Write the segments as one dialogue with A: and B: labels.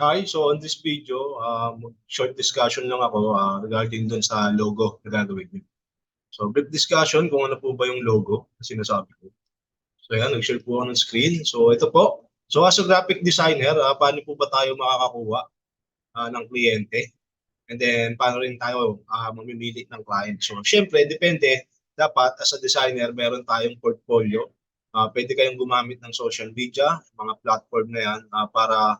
A: Hi, so on this video, short discussion lang ako regarding dun sa logo na gagawin niyo. So brief discussion kung ano po ba yung logo na sinasabi ko. So yan, nag-share po ako ng screen. So ito po. So as a graphic designer, paano po ba tayo makakakuha ng kliyente? And then paano rin tayo mamimili ng client? So syempre, depende. Dapat as a designer, meron tayong portfolio. Pwede kayong gumamit ng social media, mga platform na yan para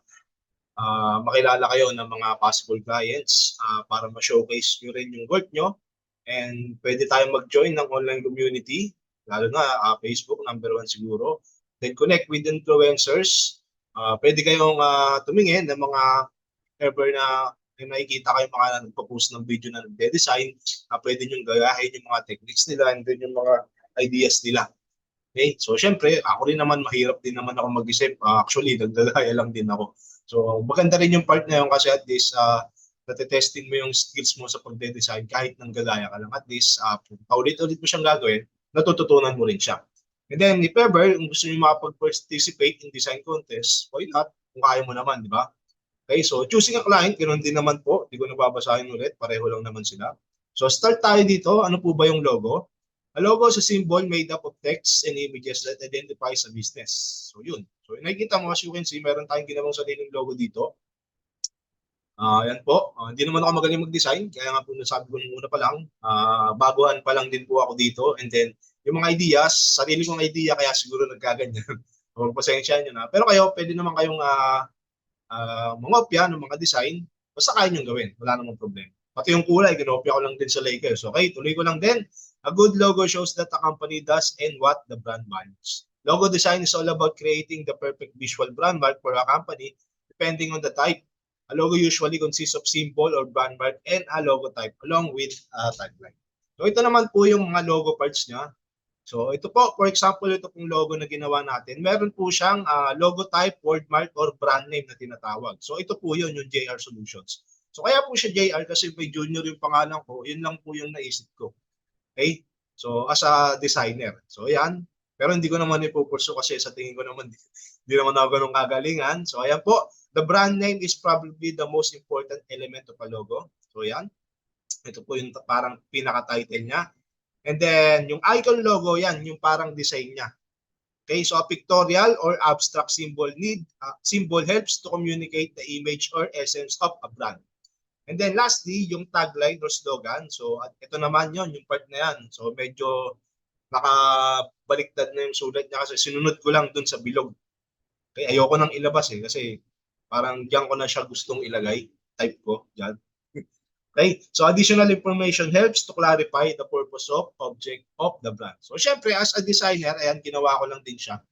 A: makilala kayo ng mga possible clients para ma-showcase nyo rin yung work nyo. And pwede tayong mag-join ng online community, lalo na Facebook, number one siguro. Then connect with influencers. Pwede kayong tumingin ng mga ever na may nakikita kayo mga nagpo-post ng video na nagde-design, pwede nyo gayahin yung mga techniques nila and then yung mga ideas nila. Okay? So, syempre, ako rin naman, mahirap din naman ako mag-isip. Actually, nagdadaya lang din ako. So, maganda rin yung part na yun kasi at least natetesting mo yung skills mo sa pagde-design kahit nang gagaya ka lang. At least, paulit-ulit mo siyang gagawin, natututunan mo rin siya. And then, if ever, kung gusto nyo makapag-participate in design contest, why not? Kung kaya mo naman, di ba? Okay, so choosing a client, ganoon din naman po. Hindi ko nababasahin ulit, pareho lang naman sila. So start tayo dito. Ano po ba yung logo? A logo is a symbol made up of text and images that identifies a business. So yun. So nakikita mo, as you can see, meron tayong ginawang sariling logo dito. Yan po. Hindi naman ako magaling mag-design, kaya nga po nasabi ko nung una pa lang, baguhan pa lang din po ako dito. And then, yung mga ideas, sarili kong idea, kaya siguro nagkaganyan. O, pasensya nyo na. Pero kayo, pwede naman kayong mangopya ng mga design, basta kaya nyo gawin. Wala namang problema. Pati yung kulay, ginopya ko lang din sa Lakers. Okay, tuloy ko lang din. A good logo shows that a company does and what the brand values. Logo design is all about creating the perfect visual brand mark for a company depending on the type. A logo usually consists of symbol or brand mark and a logo type along with a tagline. So ito naman po yung mga logo parts niya. So ito po, for example, ito pong logo na ginawa natin, meron po siyang logo type, word mark, or brand name na tinatawag. So ito po yun, yung JR Solutions. So kaya po siya JR kasi may junior yung pangalan ko, yun lang po yung naisip ko. Okay? So as a designer. So yan. Pero hindi ko naman ipupurso kasi sa tingin ko naman, hindi naman ako ganun kagalingan. So ayan po, the brand name is probably the most important element of a logo. So yan. Ito po yung parang pinaka-title niya. And then, yung icon logo, yan, yung parang design niya. Okay, so a pictorial or abstract symbol helps to communicate the image or essence of a brand. And then lastly, yung tagline or slogan. So, at ito naman yon yung part na yan. So, medyo nakabaliktad na yung sulat niya kasi sinunod ko lang dun sa bilog. Okay, ayoko nang ilabas kasi parang diyan ko na siya gustong ilagay. Type ko, dyan. Okay? So additional information helps to clarify the purpose of object of the brand. So syempre, as a designer, ayan, ginawa ko lang din siya.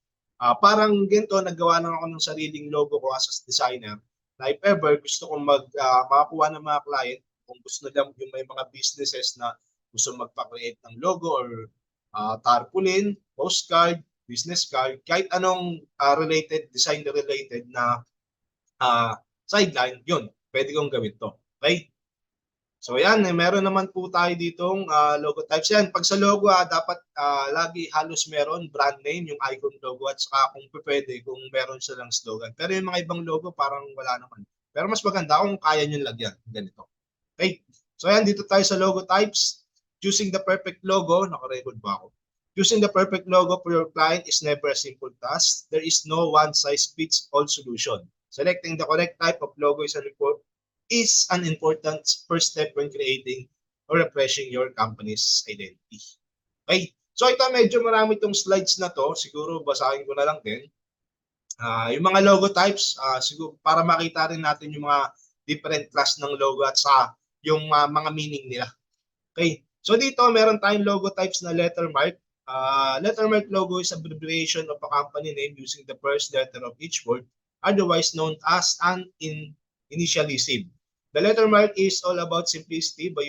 A: Parang ganito, naggawa lang ako ng sariling logo ko as a designer na if ever gusto kong makakuha ng mga client, kung gusto nila yung may mga businesses na gusto magpa-create ng logo or tarpaulin, postcard, business card, kahit anong related, design related na sideline, yun, pwede kong gawin to. Okay? So yan, meron naman po tayo ditong logo types. Yan, pag sa logo dapat lagi halos meron brand name, yung icon logo at saka kung pwede, kung meron silang slogan. Pero yung mga ibang logo parang wala naman. Pero mas maganda kung kaya nyo lagyan. Ganito. Okay. So yan, dito tayo sa logo types. Choosing the perfect logo. Nakarecord ba ako? Choosing the perfect logo for your client is never a simple task. There is no one-size-fits-all solution. Selecting the correct type of logo is an important first step when creating or refreshing your company's identity. Okay? So ito, medyo marami itong slides na to. Siguro basahin ko na lang din. Yung mga logo types, siguro para makita rin natin yung mga different class ng logo at sa yung mga meaning nila. Okay? So dito, meron tayong logo types na lettermark. Lettermark logo is abbreviation of a company name using the first letter of each word, otherwise known as an initialism. The lettermark is all about simplicity by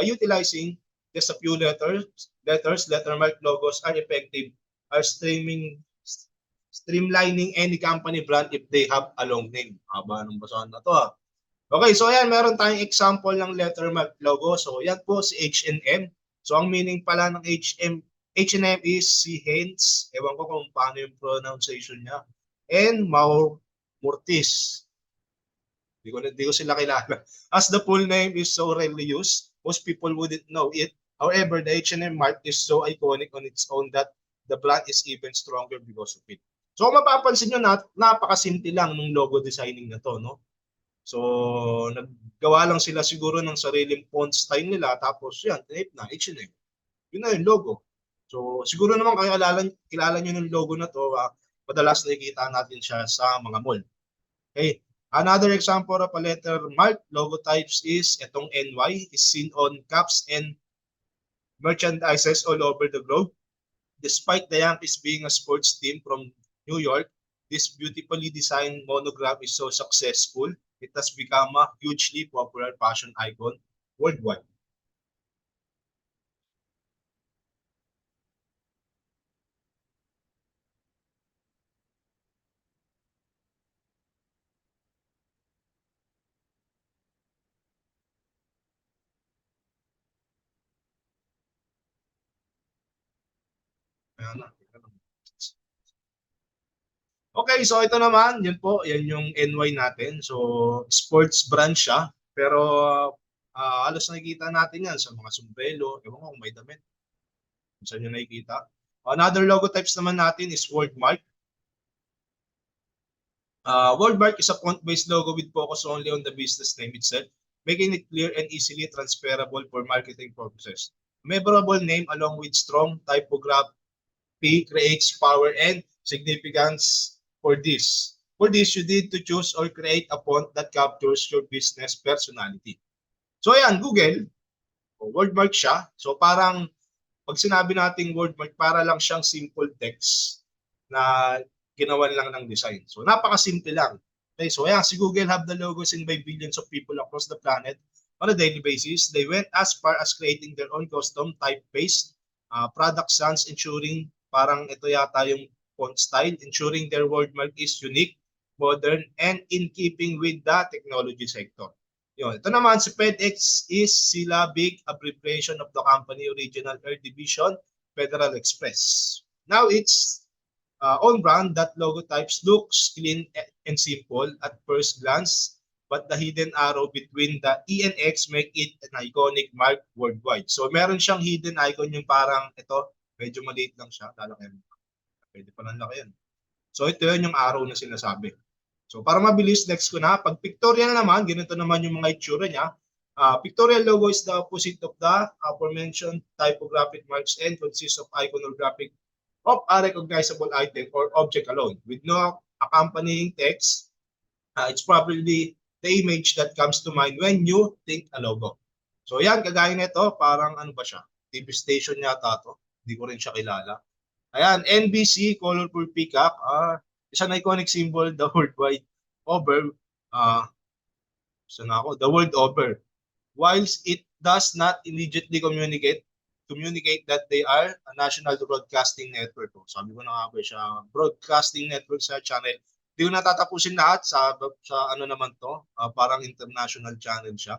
A: utilizing just a few letters. Lettermark logos are effective are streamlining any company brand if they have a long name. Haba ng basahan na to. Okay, so ayan, meron tayong example ng lettermark logo. So yan po si H&M. So ang meaning pala ng H&M is si Heinz. Ewan ko kung paano yung pronunciation niya. And Maur Murtis. Di ko sila kilala. As the full name is so rarely used, most people wouldn't know it. However, the H&M mark is so iconic on its own that the brand is even stronger because of it. So kung mapapansin nyo, napakasimple lang ng logo designing na to, no? So, naggawa lang sila siguro ng sariling font style nila, tapos yan, type na, H&M. Yun na yung logo. So, siguro naman kilala nyo ng logo na to, madalas nakikita natin siya sa mga mall. Okay. Another example of a letter mark logo types is itong NY is seen on caps and merchandises all over the globe. Despite the Yankees being a sports team from New York, this beautifully designed monogram is so successful, it has become a hugely popular fashion icon worldwide. Ayan na. Okay, so ito naman, yun po, yan yung NY natin. So, sports brand siya. Pero, halos nakikita natin yan sa mga sombrero. Ewan ko kung may damit. Kung saan nyo nakikita. Another logo types naman natin is Wordmark. Wordmark is a font-based logo with focus only on the business name itself, making it clear and easily transferable for marketing purposes. Memorable name along with strong typography creates power and significance for this. For this, you need to choose or create a font that captures your business personality. So ayan, Google, Wordmark siya. So parang pag sinabi nating Wordmark, para lang siyang simple text na ginawan lang ng design. So napakasimple lang. Okay, so ayan, si Google have the logo seen by billions of people across the planet on a daily basis. They went as far as creating their own custom typeface product sans, ensuring parang ito yata yung font style, ensuring their wordmark is unique, modern, and in keeping with the technology sector. Yun. Ito naman, si FedEx is sila big abbreviation of the company original air division, Federal Express. Now it's on brand, that logo types looks clean and simple at first glance, but the hidden arrow between the E and X make it an iconic mark worldwide. So meron siyang hidden icon yung parang ito, medyo maliit lang siya, lalaki. Pwede pa lang laki yan. So ito yun yung arrow na sinasabi. So para mabilis, next ko na. Pag pictorial naman, ganito naman yung mga itsura niya. Pictorial logo is the opposite of the aforementioned typographic marks and consists of iconographic of a recognizable item or object alone with no accompanying text. It's probably the image that comes to mind when you think a logo. So yan, kagaya nito, parang ano ba siya? TV station yata to. Hindi ko rin siya kilala. Ayan, NBC, Colorful Peacock. Isang iconic symbol the worldwide over. The world over. Whilst it does not immediately communicate that they are a national broadcasting network. Sabi ko na nga ba siya, broadcasting network sa channel. Hindi ko natatapusin lahat sa ano naman to, parang international channel siya.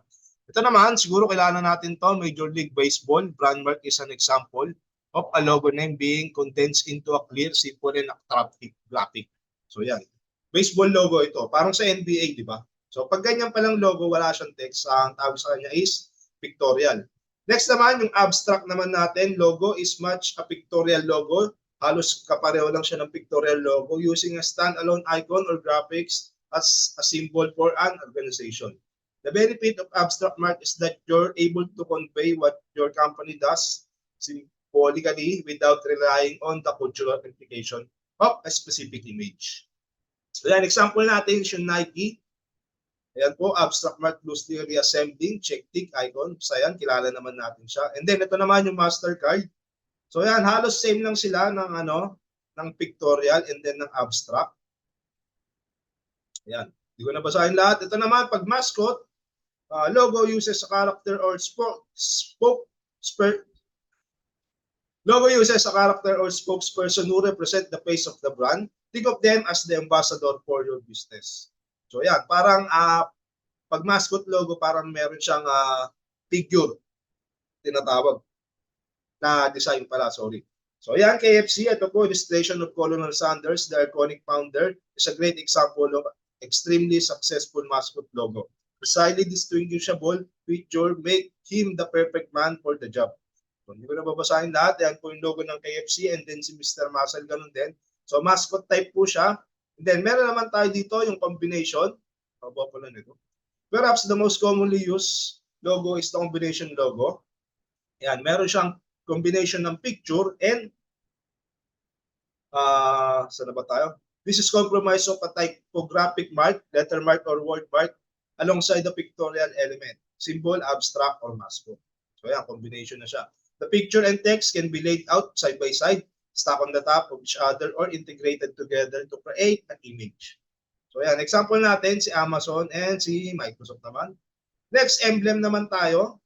A: Ito naman, siguro kilala natin to, Major League Baseball. Brandmark is an example of a logo name being condensed into a clear, simple, and attractive graphic. So yan. Baseball logo ito. Parang sa NBA, di ba? So pag ganyan palang logo, wala siyang text. Ang tawag sa kanya is pictorial. Next naman, yung abstract naman natin, logo is much a pictorial logo. Halos kapareho lang siya ng pictorial logo using a standalone icon or graphics as a symbol for an organization. The benefit of abstract mark is that you're able to convey what your company does symbolically without relying on the cultural implication of a specific image. So yan, example natin is yung Nike. Ayan po, abstract mark loosely reassembling, check tick icon. So ayan, kilala naman natin siya. And then ito naman yung MasterCard. So ayan, halos same lang sila ng ng pictorial and then ng abstract. Ayan, hindi ko nabasahin lahat. Ito naman, pag mascot, logo uses a character or logo uses a character or spokesperson who represent the face of the brand. Think of them as the ambassador for your business. So yan, parang pag mascot logo, parang meron siyang figure, tinatawag, na design pala, sorry. So yan, KFC, ito po, illustration of Colonel Sanders, the iconic founder, is a great example of extremely successful mascot logo. The highly distinguishable feature make him the perfect man for the job. So, hindi ko na babasahin lahat. Yan po yung logo ng KFC and then si Mr. Muscle, ganun din. So, mascot type po siya. And then, meron naman tayo dito yung combination. Pababa pala nito. Perhaps the most commonly used logo is the combination logo. Yan, meron siyang combination ng picture and saan na ba tayo? This is comprised of a typographic mark, letter mark, or word mark alongside the pictorial element, symbol, abstract, or mascot. So yan, combination na siya. The picture and text can be laid out side by side, stacked on the top of each other, or integrated together to create an image. So yan, example natin si Amazon and si Microsoft naman. Next, emblem naman tayo.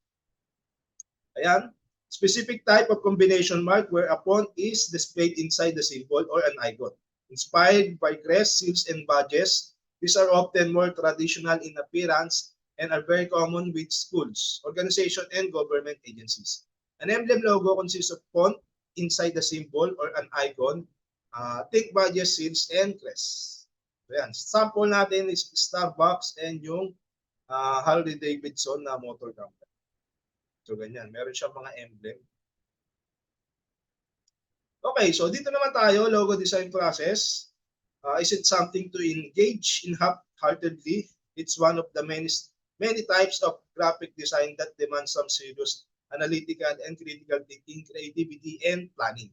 A: Ayan, specific type of combination mark whereupon is displayed inside the symbol or an icon. Inspired by crests, seals, and badges, these are often more traditional in appearance and are very common with schools, organizations, and government agencies. An emblem logo consists of font inside the symbol or an icon, think badges, seals, and crests. So yan, sample natin is Starbucks and yung Harley Davidson na motor company. So ganyan, meron siyang mga emblem. Okay, so dito naman tayo, logo design process. Is it something to engage in half-heartedly? It's one of the many types of graphic design that demands some serious analytical and critical thinking, creativity, and planning.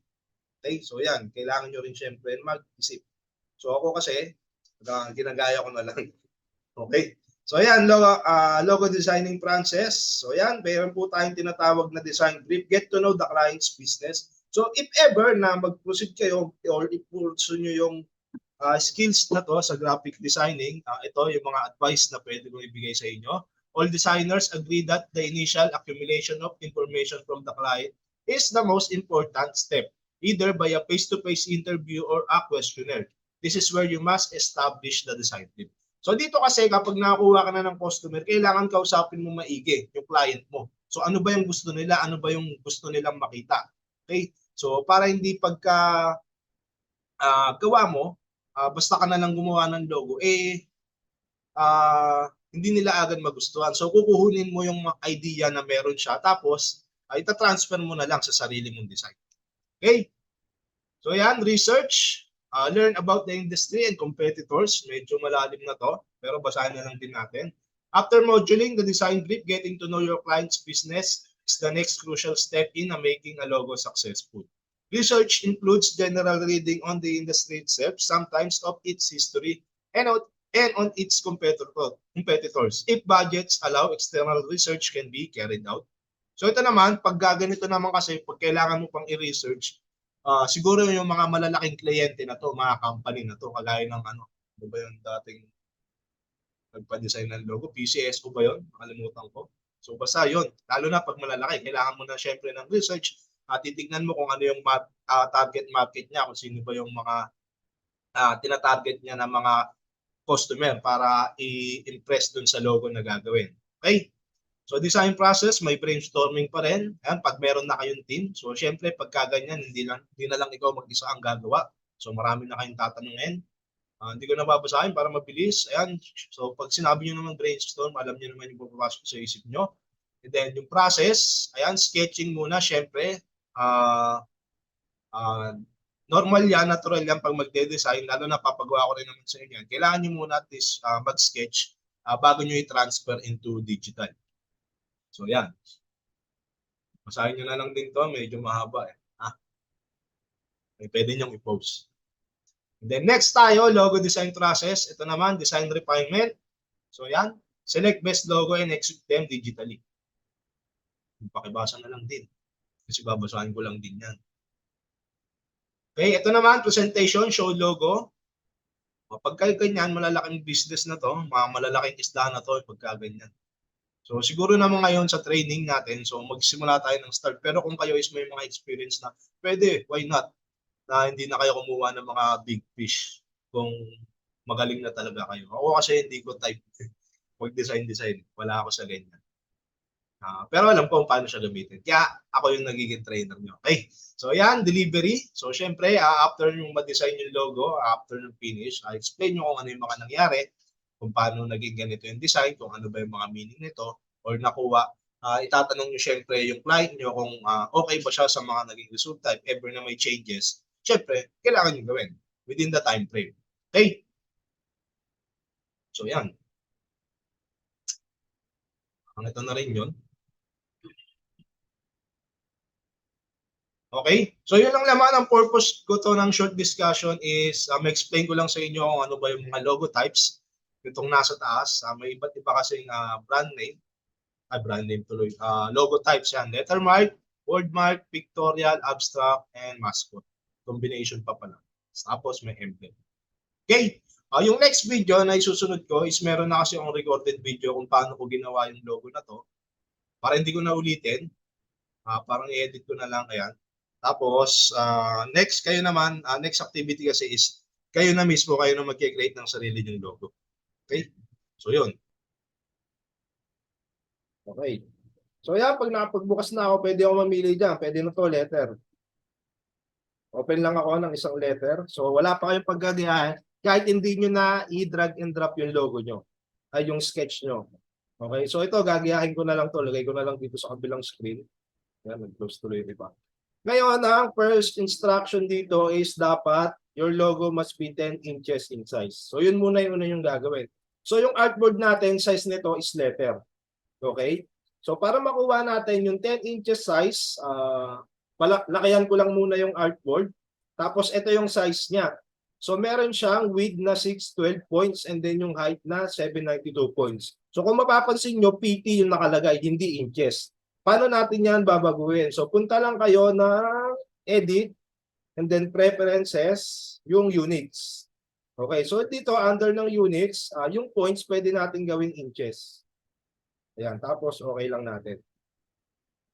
A: Okay, so yan, kailangan nyo rin syempre mag-isip. So ako kasi, ginagaya ko na lang. Okay, so yan, logo designing process. So yan, mayroon po tayong tinatawag na design brief, get to know the client's business. So if ever na mag-proceed kayo or i-pursue nyo yung skills na to sa graphic designing, ito yung mga advice na pwede kong ibigay sa inyo. All designers agree that the initial accumulation of information from the client is the most important step, either by a face-to-face interview or a questionnaire. This is where you must establish the design brief. So dito kasi kapag nakakuha ka na ng customer, kailangan kausapin mo maigi yung client mo. So ano ba yung gusto nila? Ano ba yung gusto nilang makita? Okay? So para hindi pagka gawa mo, basta ka na lang gumawa ng logo, hindi nila agad magustuhan. So kukuhunin mo yung idea na meron siya, tapos ita-transfer mo na lang sa sarili mong design. Okay? So yan, research. Learn about the industry and competitors. Medyo malalim na to, pero basahin na lang din natin. After modeling the design brief, getting to know your client's business is the next crucial step in making a logo successful. Research includes general reading on the industry itself, sometimes of its history, and on its competitors. If budgets allow, external research can be carried out. So ito naman, pag gaganito naman kasi, pag kailangan mo pang i-research, siguro yung mga malalaking kliyente na to, mga company na to, kagaya ng ano ba yung dating nagpa-design ng logo, PCSO ba yun? Nakalimutan ko. So basta yun, lalo na pag malalaki, kailangan mo na syempre ng research, titignan mo kung ano yung target market niya, kung sino ba yung mga tinatarget niya ng mga customer para i-impress dun sa logo na gagawin. Okay? So design process, may brainstorming pa rin. Ayan, pag meron na kayong team, so syempre pagka ganyan, hindi na lang ikaw mag-isa ang gagawa. So marami na kayong tatanungin. Hindi ko na babasahin para mabilis. Ayan, so pag sinabi nyo naman brainstorm, alam nyo naman yung papapasok sa isip nyo. And then yung process, ayan, sketching muna syempre. Normal yan, natural yan pag magde-design, lalo na papagawa ko rin naman sa inyo. Kailangan nyo muna at least mag-sketch bago nyo i-transfer into digital. So yan. Basahin nyo na lang din to, medyo mahaba eh. Pwede nyo i-post. And then next tayo, logo design process. Ito naman, design refinement. So yan, select best logo and execute them digitally. Pakibasa na lang din. Kasi babasahin ko lang din yan. Okay, ito naman, presentation, show logo. Pagka ganyan, malalaking business na to, mga malalaking isda na to, pagka ganyan. So siguro naman ngayon sa training natin, so magsimula tayo ng start. Pero kung kayo is may mga experience na, pwede, why not? Na hindi na kayo kumuha ng mga big fish kung magaling na talaga kayo. Ako kasi hindi ko type mag-design. Wala ako sa ganyan. Pero alam ko kung paano siya gamitin. Kaya ako yung nagiging trainer nyo. Okay. So yan, delivery. So syempre, after yung ma-design yung logo, after yung finish, I explain nyo kung ano yung mga nangyari. kung paano naging ganito yung design, kung ano ba yung mga meaning nito, or nakuha. Itatanong nyo syempre yung client nyo kung okay ba siya sa mga naging resulta. If ever na may changes, syempre, kailangan nyo gawin within the time frame. Okay? So yan. Ito na rin yun. Okay? So yun lang naman ang purpose ko to ng short discussion is ma-explain ko lang sa inyo kung ano ba yung mga logo types itong nasa taas. May iba't iba kasing brand name tuloy. Logo types yan. Lettermark, wordmark, pictorial, abstract, and mascot. Combination pa pala. Tapos may emblem. Okay? Yung next video na isusunod ko is meron na kasi akong recorded video kung paano ko ginawa yung logo na to. Para hindi ko na ulitin. Parang i-edit ko na lang. Ayan. Tapos, next kayo naman, next activity kasi is kayo na mismo, kayo na mag-create ng sarili nyong logo. Okay? So, yun. Okay. So, yan, pag nakapagbukas na ako, pwede ako mamili dyan. Pwede na to letter. Open lang ako ng isang letter. So, wala pa kayong paggagayahan. Kahit hindi nyo na i-drag and drop yung logo nyo. Ay, yung sketch nyo. Okay. So, ito, gagayahin ko na lang to. Lagay ko na lang dito sa kabilang screen. Yan, nag-close tuloy, di ba? Ngayon, ang first instruction dito is dapat your logo must be 10 inches in size. So, yun muna yung gagawin. So, yung artboard natin, size nito is letter. Okay? So, para makuha natin yung 10 inches size, lakayan ko lang muna yung artboard. Tapos, ito yung size niya. So, meron siyang width na 612 points and then yung height na 792 points. So, kung mapapansin nyo, PT yung nakalagay, hindi inches. Paano natin yan babaguhin? So, punta lang kayo ng edit and then preferences, yung units. Okay, so dito under ng units, yung points pwede natin gawing inches. Ayan, tapos okay lang natin.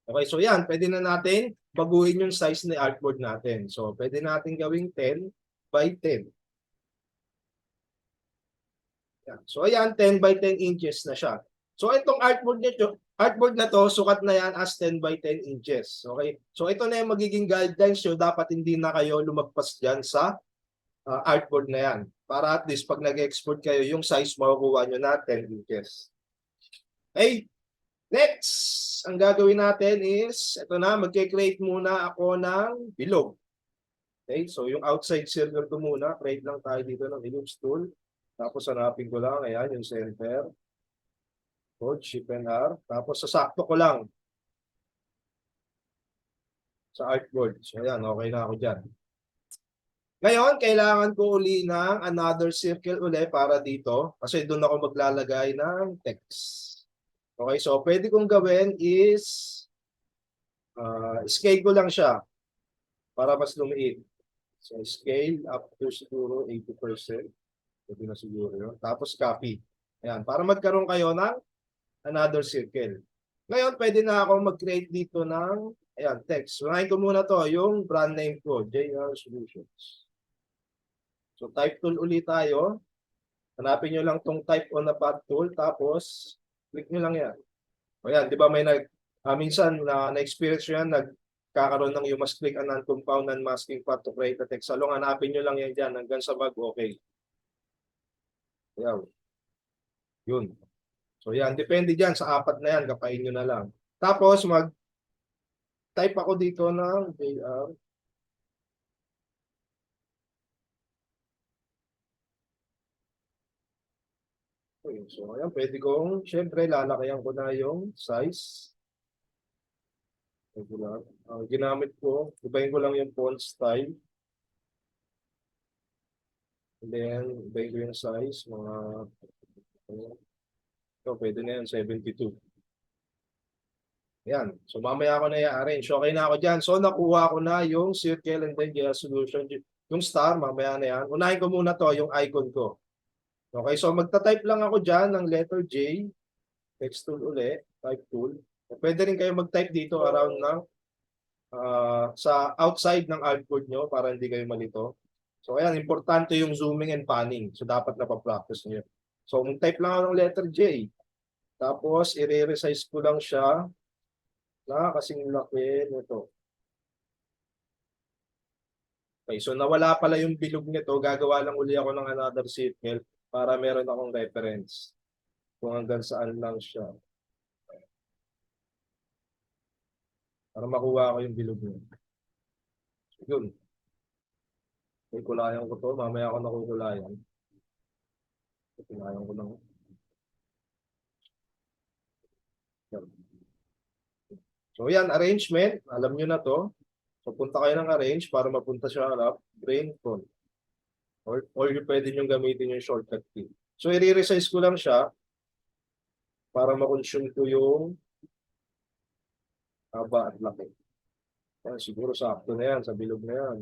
A: Okay, so yan, pwede na natin baguhin yung size ng artboard natin. So, pwede natin gawing 10 by 10. Yan. So, ayan, 10 by 10 inches na siya. So, itong artboard na to, sukat na yan as 10 by 10 inches. Okay? So, ito na yung magiging guidelines nyo. Dapat hindi na kayo lumagpas dyan sa artboard na yan. Para at least pag nag-export kayo, yung size makukuha nyo na 10 inches. Okay? Next, ang gagawin natin is, ito na, mag-create muna ako ng bilog. Okay? So, yung outside circle ko muna. Create lang tayo dito ng ellipse tool. Tapos, hanapin ko lang. Ayan, yung center. Shift and R. Tapos sasakto ko lang sa artboard. So ayan, okay na ako dyan. Ngayon, kailangan ko uli ng another circle uli para dito. Kasi doon ako maglalagay ng text. Okay, so pwede kong gawin is scale ko lang siya para mas lumiit. So scale up to siguro 80%. Pwede na siguro yun. Tapos copy. Ayan, para magkaroon kayo ng another circle. Ngayon, pwede na ako mag-create dito ng ayan, text. Unahin ko muna to, yung brand name ko, JR Solutions. So, type tool ulit tayo. Hanapin nyo lang tong type on the path tool, tapos click nyo lang yan. O yan, di ba may minsan na-experience nyo yan, nagkakaroon ng you must click a non-compound non-masking path to create a text. Salong, hanapin nyo lang yan dyan hanggang sa mag-okay. Ayan. Yun. So yan, depende dyan sa apat na yan, kapain nyo na lang. Tapos mag-type ako dito ng JR. Okay, so ayan, pwede kong, syempre lalakayan ko na yung size. Ginamit ko, ibahin ko lang yung font style. And then, ibahin ko yung size, mga, so pwede na yan, 72. Yan. So, mamaya ako na i-arrange. So, okay na ako dyan. So, nakuha ko na yung circle and then JR Solution. Yung star, mamaya na yan. Unahin ko muna to, yung icon ko. Okay, so magta-type lang ako dyan ng letter J. Text tool uli, type tool. Pwede rin kayo mag-type dito around ng sa outside ng artboard nyo para hindi kayo malito. So, ayan, importante yung zooming and panning. So, dapat napapractice nyo. So, mag-type lang ako ng letter J. Tapos, i-resize ko lang siya na kasing laki nito. Okay, so nawala pala yung bilog nito. Gagawa lang uli ako ng another circle
B: para meron akong reference kung hanggang saan lang siya. Para makuha ko yung bilog niya. Yun. Kukulayan ko to. Mamaya ako nakukulayan. Kukulayan ko lang. Yan. So yan, arrangement. Alam nyo na to. So punta kayo ng arrange para mapunta siya harap. Drain front. Or pwede nyo gamitin yung shortcut key. So i-resize ko lang siya para ma-consume ko yung haba at laki. Yan, siguro sakto na yan, sa bilog na yan.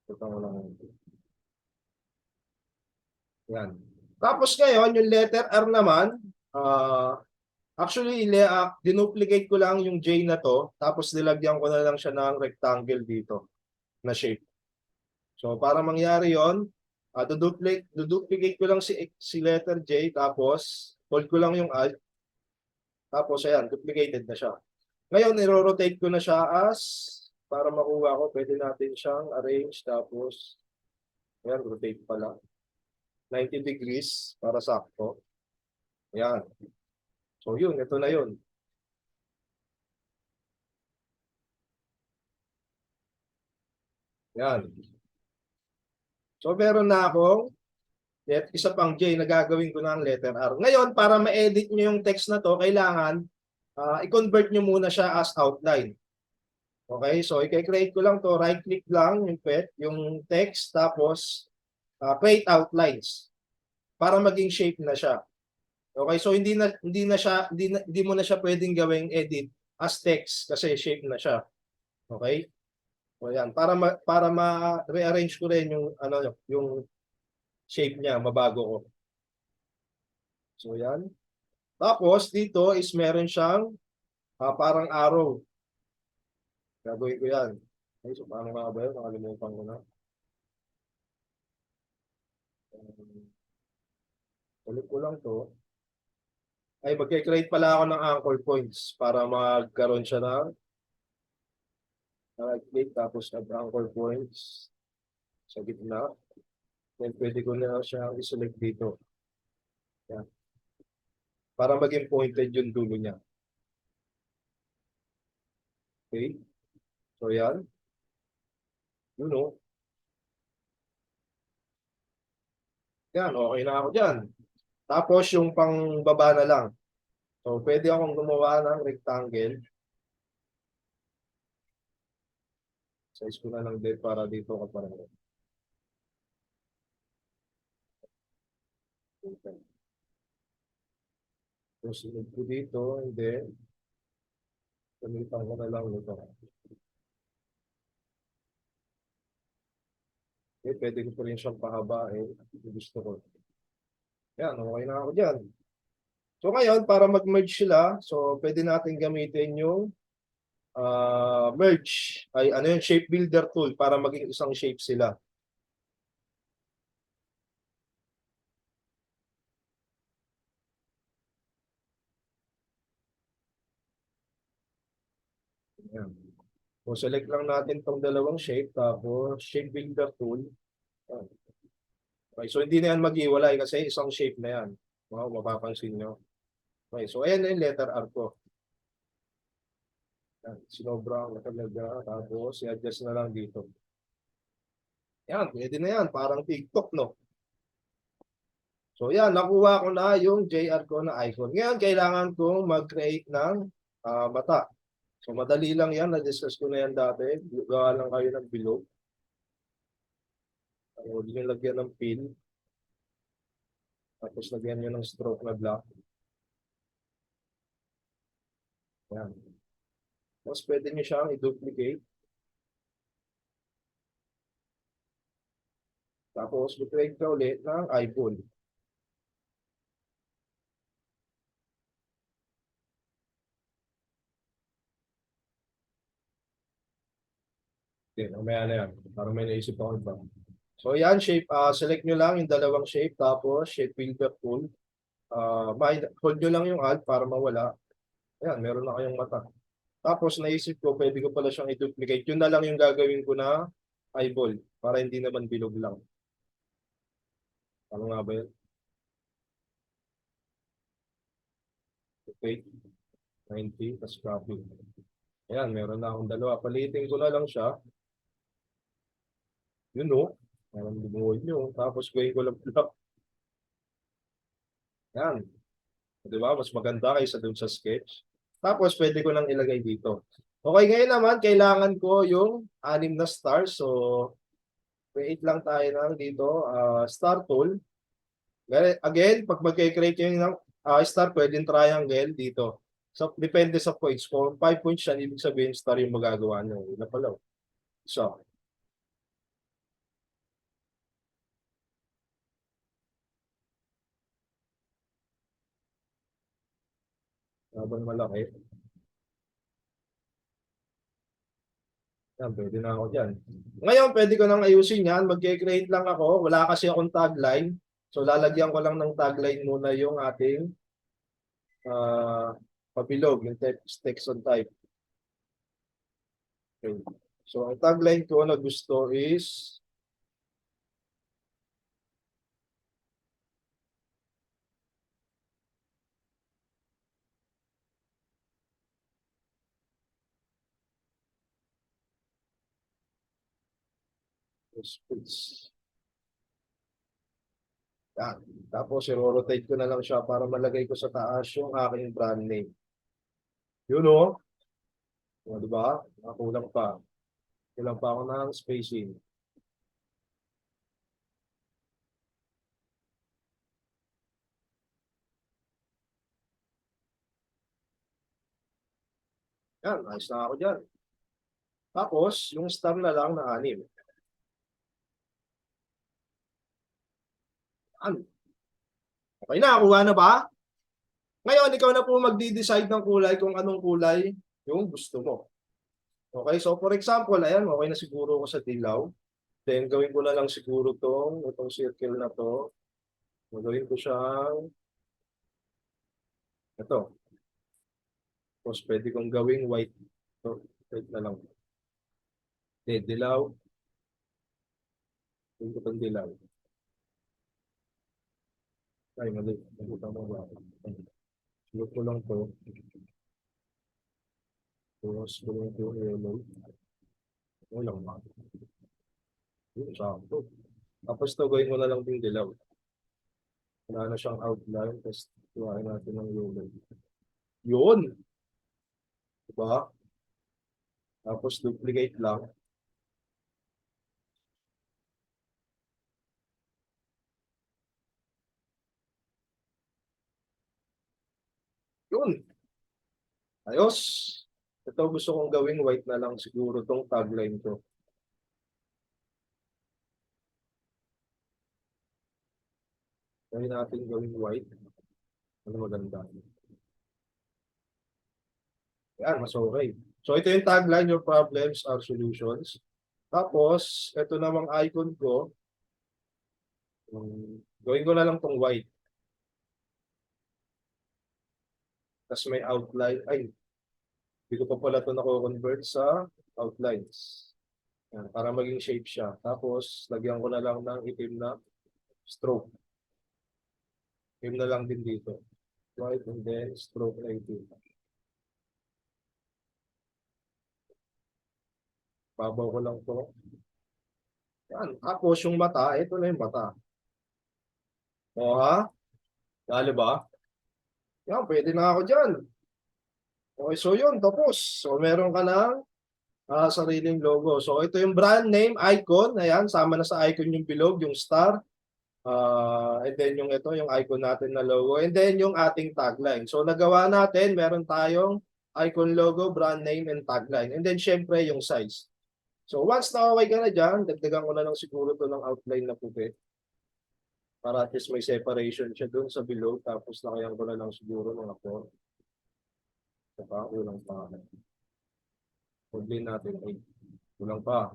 B: Ito ko lang. Yan. Tapos ngayon, yung letter R naman, actually, dinuplicate ko lang yung J na to, tapos nilagyan ko na lang siya ng rectangle dito na shape. So, para mangyari yon, duduplicate ko lang si letter J, tapos hold ko lang yung Alt, tapos ayan, duplicated na siya. Ngayon, i-rotate ko na siya para makuha ko, pwede natin siyang arrange, tapos, ayan, rotate pala. 90 degrees para sakto. Ayan. So, yun, ito na yun. Ayan. So, meron na akong isa pang J na gagawin ko ng letter R. Ngayon, para ma-edit nyo yung text na to, kailangan i-convert nyo muna siya as outline. Okay, so i-create ko lang to, right-click lang yung text, tapos create outlines para maging shape na siya. Okay, so hindi mo na siya pwedeng gawing edit as text kasi shape na siya. Okay? So yan, para ma-rearrange ko rin yung shape niya, mabago ko. So yan. Tapos dito is meron siyang parang arrow. Gagawin ko yan. Okay, so paano nga ba yun? Nakalimutan ko na. Ulit ko lang to. Ay, magkikreate pala ako ng anchor points para magkaroon siya ng right-click tapos anchor points sa gitna. Then pwede ko na siya i-select dito. Yan. Para maging pointed yung dulo niya. Okay. So yan. You know. Yan, okay na ako dyan. Tapos yung pangbaba na lang. So pwede akong gumawa ng rectangle. Size ko na lang din para dito ka pa rin. Okay. So sunod ko dito, and then gamitan ko na lang ito. Okay, pwede ko pa rin siyang pahabain. Gusto ko. Yan, okay na ako dyan. So ngayon, para mag-merge sila, so pwede natin gamitin yung merge, yung shape builder tool para maging isang shape sila. Yan. So select lang natin tong dalawang shape, tapos shape builder tool. Yan. Okay, so hindi na yan mag-iwalay kasi isang shape na yan. Wow, mapapansin nyo. Okay, so ayan na yung letter R ko. Yan, sinobra ko talaga, tapos i-adjust na lang dito. Yan, pwede na yan, parang TikTok, no? So yan, nakuha ko na yung JR ko na icon. Ngayon, kailangan kong mag-create ng mata. So madali lang yan, na-discuss ko na yan dati. Gawa lang kayo ng bilog. Huwag nyo lagyan ng pin. Tapos lagyan nyo ng stroke na black. Yan. Tapos pwede nyo siyang i-duplicate. Tapos mag-create ka ulit ng eyeball. Okay, mamaya na yan. Parang may naisip ako iba. So yan, shape, select nyo lang yung dalawang shape, tapos shape filter tool. Hold nyo lang yung alt para mawala. Ayan, meron na kayong mata. Tapos naisip ko, pwede ko pala siyang i-duplicate. Yun na lang yung gagawin ko na eyeball para hindi naman bilog lang. Ano nga ba yun? Okay, 90, tapos copy. Ayan, meron na akong dalawa. Palitin ko na lang siya. Yun o. Meron bumuhol nyo. Tapos gawin ko lang pala. Yan. Di ba? Mas maganda kaysa dun sa sketch. Tapos pwede ko nang ilagay dito. Okay, ngayon naman, kailangan ko yung 6 na stars. So, create lang tayo ng dito, star tool. Again, pag mag-create kayo ng star, pwedeng triangle dito. So, depende sa points. Kung 5 points yan, ibig sabihin star yung magagawa nyo. Yun na pala. So, habang malaki. Yan, pwede na ako dyan. Ngayon, pwede ko nang ayusin yan. Mag-create lang ako. Wala kasi akong tagline. So, lalagyan ko lang ng tagline muna yung ating pabilog, yung text on type. Okay. So, ang tagline ko na gusto is space. Yan. Tapos, i-rotate ko na lang siya para malagay ko sa taas yung aking brand name. Yun o. O, diba? Kulang pa. Kulang pa ako ng spacing. Yan, ayos na ako dyan. Tapos, yung star na lang na 6. Yan. Okay na, kuha na ba? Ngayon, ikaw na po magdi-decide ng kulay kung anong kulay yung gusto mo. Okay, so for example, ayan, okay na siguro ako sa dilaw. Then, gawin ko na lang siguro itong circle na to. Gawin ko siyang ito. Tapos, pwede kong gawing white. So, white na lang. Then, dilaw. Gawin ko itong dilaw. Ay, mali. Nagutan mo ba? Look ko lang to. Tapos, gawin ko yung yellow. Walang ba? Yun, sakto. Tapos, ito gawin ko na lang yung dilaw. Wala na siyang outline. Tapos, tuwain natin ng yellow. Yun! Diba? Tapos, duplicate lang. Yun! Ayos! Ito gusto kong gawing white na lang siguro tong tagline ko. Gawin natin gawing white. Ano maganda? Yan, mas okay. So, ito yung tagline, your problems are solutions. Tapos, ito namang icon ko. Gawin ko na lang tong white. Tapos may outline. Ay, hindi ko pa pala ito nako-convert sa outlines. Yan, para maging shape siya. Tapos, lagyan ko na lang ng itim na stroke. Itim na lang din dito. White and then stroke na itim. Babaw ko lang to. Yan. Tapos yung mata, ito na yung mata. O ha? Dali ba? Yan, pwede na ako dyan. Okay, so yun, tapos. So meron ka ng sariling logo. So ito yung brand name, icon. Ayan, sama na sa icon yung bilog, yung star. And then yung ito, yung icon natin na logo. And then yung ating tagline. So nagawa natin, meron tayong icon logo, brand name, and tagline. And then syempre yung size. So once na okay ka na dyan, dagdagan ko na lang siguro to ng outline na puti. Para at least may separation siya dun sa below. Tapos nakayan ko na lang siguro mga 4. Saka ulang pa. Huwag natin 8. Ulang pa.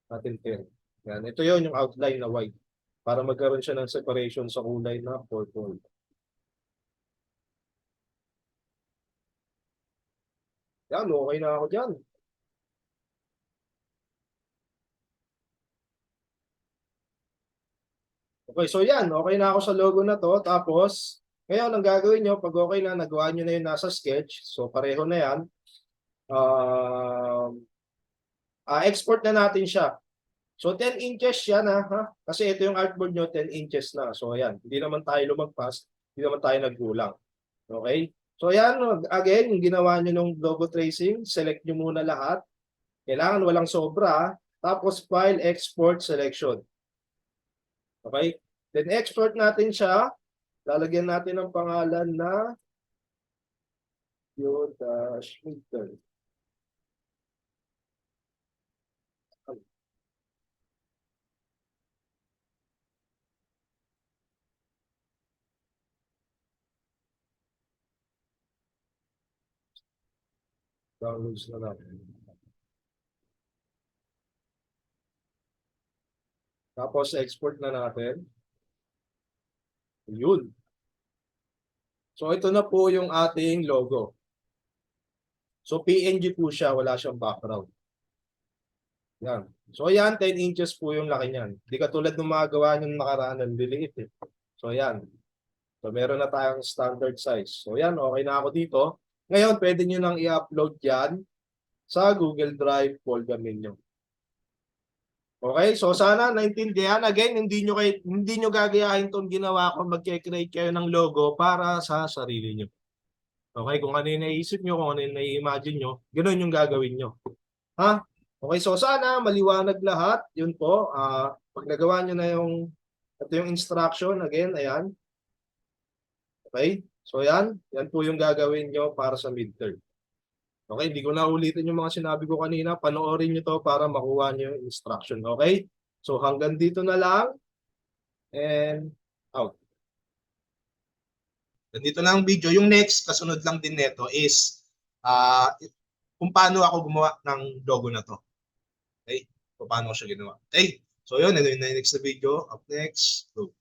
B: Natin 10. Yan. Ito yon yung outline na white. Para magkaroon siya ng separation sa kulay na purple. Yan, okay na ako dyan. Okay, so yan, okay na ako sa logo na to. Tapos, ngayon, ang gagawin nyo, pag okay na, nagawa nyo na yung nasa sketch. So, pareho na yan. Export na natin siya. So, 10 inches yan ha? Kasi ito yung artboard nyo, 10 inches na. So, ayan, hindi naman tayo lumagpas, hindi naman tayo nagkulang. Okay? So, ayan, again, yung ginawa nyo nung logo tracing, select nyo muna lahat. Kailangan walang sobra. Tapos, file, export, selection. Okay? Then, export natin siya. Lalagyan natin ng pangalan na Schmidt. Downloads na natin. Tapos, export na natin. Yun. So, ito na po yung ating logo. So, PNG po siya. Wala siyang background. Yan. So, ayan, 10 inches po yung laki niyan. Hindi katulad ng mga gawa nyo nakaraan ng liliit eh. So, ayan. So, meron na tayong standard size. So, ayan, okay na ako dito. Ngayon, pwede nyo nang i-upload yan sa Google Drive folder ninyo. Okay, so sana naintindihan. Again, hindi nyo gagayahin itong ginawa ko. Magke-create kayo ng logo para sa sarili nyo. Okay, kung ano yung naisip nyo, kung ano yung nai-imagine nyo, ganoon yung gagawin nyo. Ha? Okay, so sana maliwanag lahat. Yun po, pag nagawa nyo na ito yung instruction, again, ayan. Okay, so yan po yung gagawin nyo para sa midterm. Okay, hindi ko na ulitin yung mga sinabi ko kanina. Panoorin nyo to para makuha nyo yung instruction. Okay? So hanggang dito na lang. And out.
A: Nandito na ang video. Yung next, kasunod lang din nito is kung paano ako gumawa ng logo na to. Okay? Kung paano ko siya ginawa. Okay? So yun, ito yung next na video. Up next. Go.